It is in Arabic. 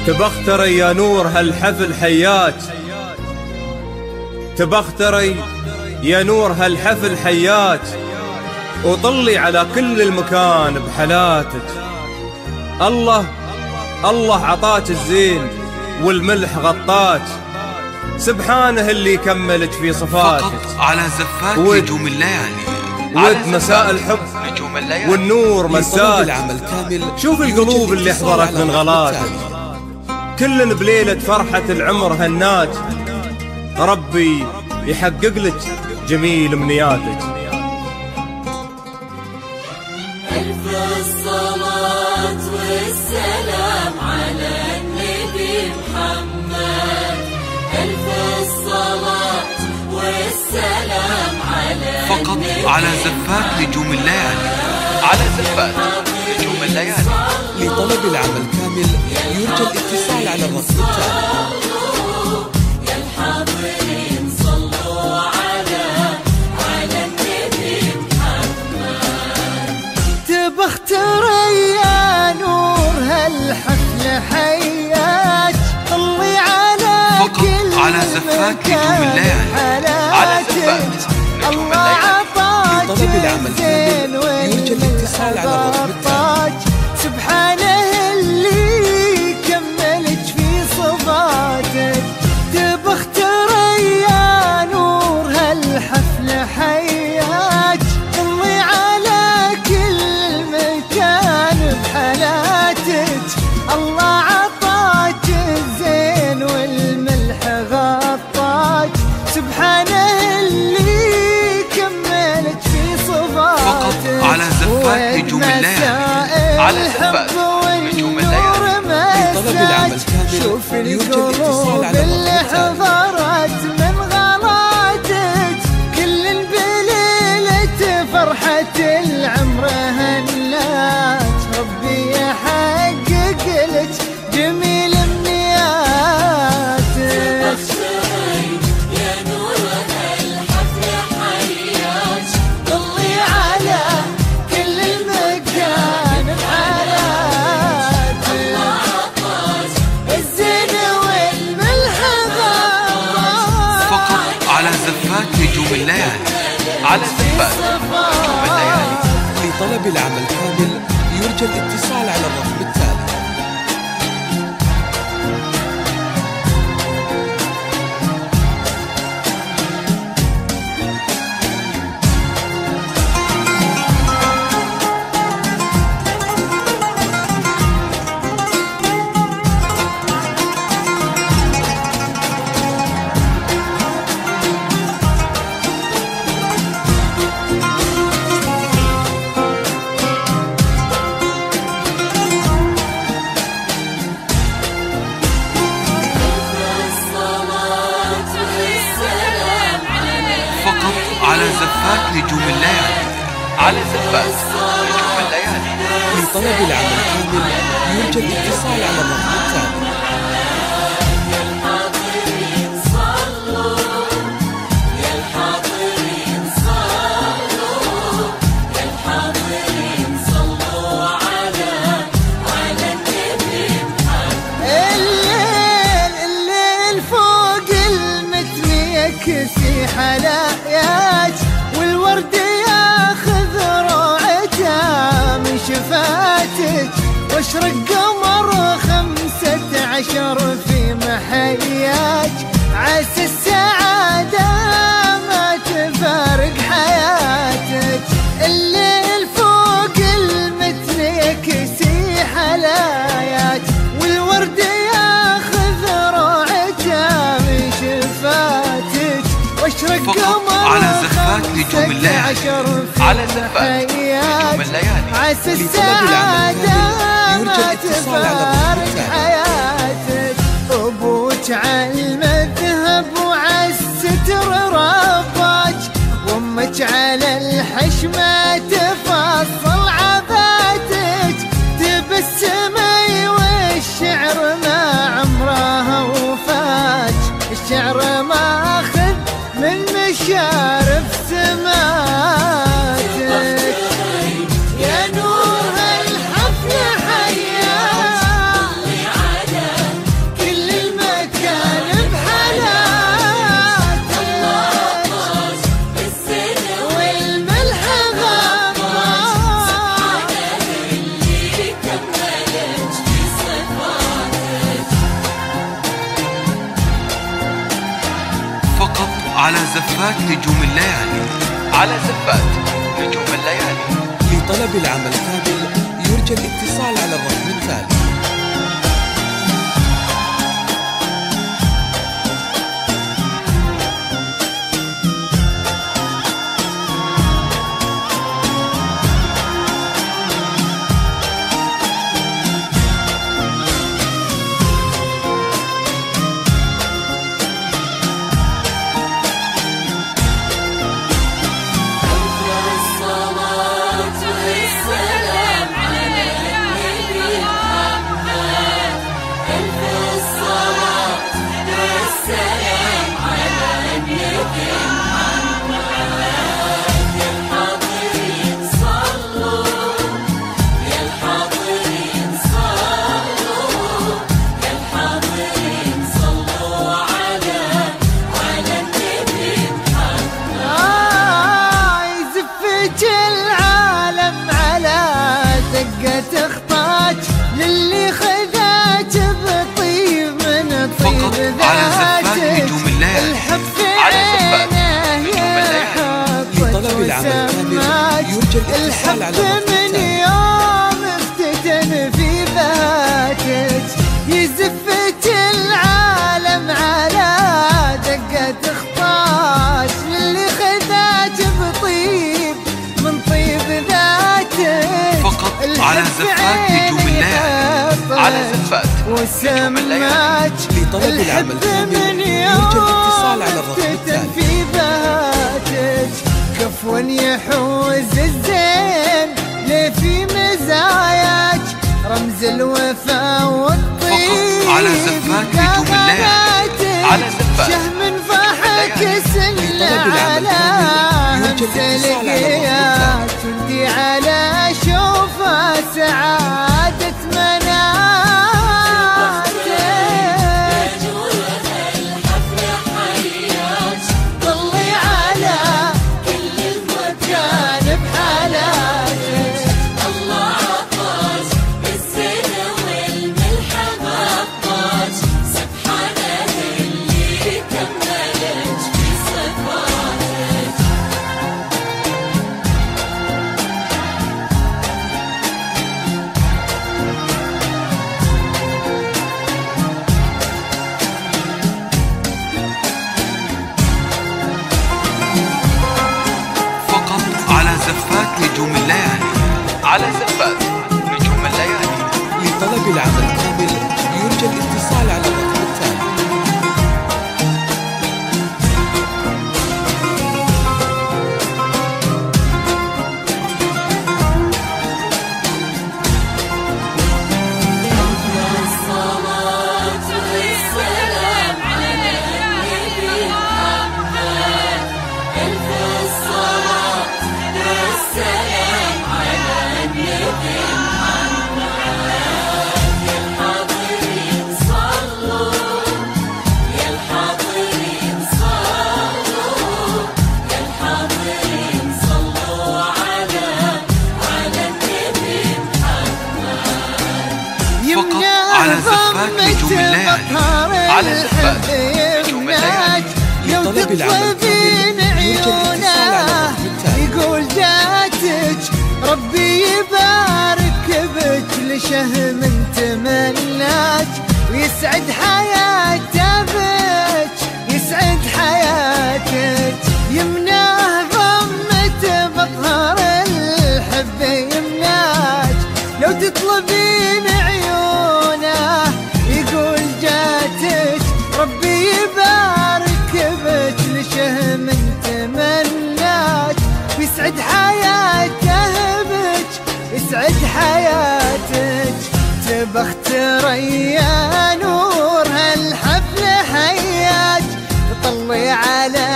تبختري يا نور هالحفل حياك، تبختري يا نور هالحفل حياك، وطلي على كل المكان بحلاتك. الله عطاك الزين والملح غطاك، سبحانه اللي يكملك في صفاتك. فقط على زفات نجوم الليالي، ود مساء الحب نجوم الليالي والنور مساك. العمل كامل. شوف القلوب اللي حضرت من غلاتك، كلن بليلة فرحة العمر هناك. ربي يحقق لك جميل امنياتك. ألف الصلاة والسلام على النبي محمد، ألف الصلاة والسلام على فقط على زفات نجوم الليالي، على زفات نجوم الليالي. لطلب العمل كامل يرجى الاتصال على الرقم التالي. يا الحاضرين صلوا على النبي محمد. تبختري يا نور هالحفل حياك، طلي على كل على زفات نجوم الليالي، على زفات نجوم الليالي. لطلب العمل كامل يرجى الاتصال على الرقم التالي. سبحانه اللي يكملك في صفاتك. تبختري يا نور هالحفل حياك، طلي على كل مكان بحالاتك. الله عطاك الزين والملح غطاك، سبحانه اللي يكملك في صفاتك. فقط على زفات نجوم الليالي، على زفات نجوم الليالي. لطلب العمل كامل شوف يرجى الاتصال على اللي الرقم التالي. حضرت من غلاتك، كل بليلة فرحة العمر هنات. ربي يحقق لك جميل امنياتك. يا نور هالحفل حياك، طلي على كل المكان بحالاتك. الله عطاك الزين والملح غطاك، فقط على زفات نجوم الليالي، على زفات نجوم الليالي. لطلب العمل كامل يرجى الاتصال على الرقم التالي. فقط على زفات نجوم الليالي، على زفات نجوم الليالي. لطلب العمل كامل يرجى الاتصال على الرقم التالي. الليل فوق المتن يكسي حلاياك، والورد ياخذ روعته من شفاتك. واشرق قمر 15 في محياك، عسى السعادة ما تفارق حياتك. الليل فوق المتن يكسي حلاياك، والورد ياخذ روعته من شفاتك. واشرق قمر على زفات نجوم الليالي، على زفات نجوم الليالي. عسى لطلب العمل السعادة كامل يرجى ما الاتصال على الرقم تفارق التالي. حياتك. أبوك على المذهب وعالستر رباك، وأمك على الحشمة تفصل عباتك. تبسمي والشعر ما عمره وفاك، الشعر ماخذ من مشارف سماتك. يا نور هالحفل حياك، نجوم الليالي على زفات نجوم الليالي. لطلب العمل كامل يرجى الاتصال على الرقم التالي. تخطاج للي خذاج بطيب من فقط طيب على زفات نجوم الليالي الحب في على زفات عينه نجوم الليالي. لطلب العمل كامل يرجى الاتصال على الرقم من التالي. يوم افتتن في بهاتك يزفت العالم على دقة خطاج للي خذاج بطيب من طيب ذاتك فقط على زفات نجوم الليالي على زفات نجوم الليالي. لطلب العمل كامل يرجى الاتصال على الرقم التالي. في بهاتك كفوا يحوز الزين ليه في مزاياك رمز الوفا والطيب. فقط على زفات نجوم الليالي على زفات شهم فاحك سن على همس لقيات تندي على شوفه سعادة مناتك. طلي على كل المكان بحالاتك. الله عطاش بالزين والملح غطاش سبحانه اللي كملك في صفاتك. فقط على زفات نجوم الليالي على زفات نجوم الليالي. لطلب العمل كامل يرجى الاتصال على الرقم التالي. الصلاة والسلام على النبي محمد. ألف الصلاة والسلام على النبي محمد. يا الحاضرين صلوا يا الحاضرين صلوا يا الحاضرين صلوا على النبي فقط على زفات نجوم الليالي على زفات نجوم الليالي. لطلب العمل كامل يرجى الاتصال على الرقم التالي. يقول جاتك ربي يبارك بك لشهم تمناك ويسعد حياته بك يسعد حياتك. يمناه ضمته بظهر الحب يمناك لو تطلبين عيونه. يقول جاتك ربي يبارك بك لشهم تمناك ويسعد حياته بك يسعد حياتك. تبخت ريا نور هالحفل حياك طلي على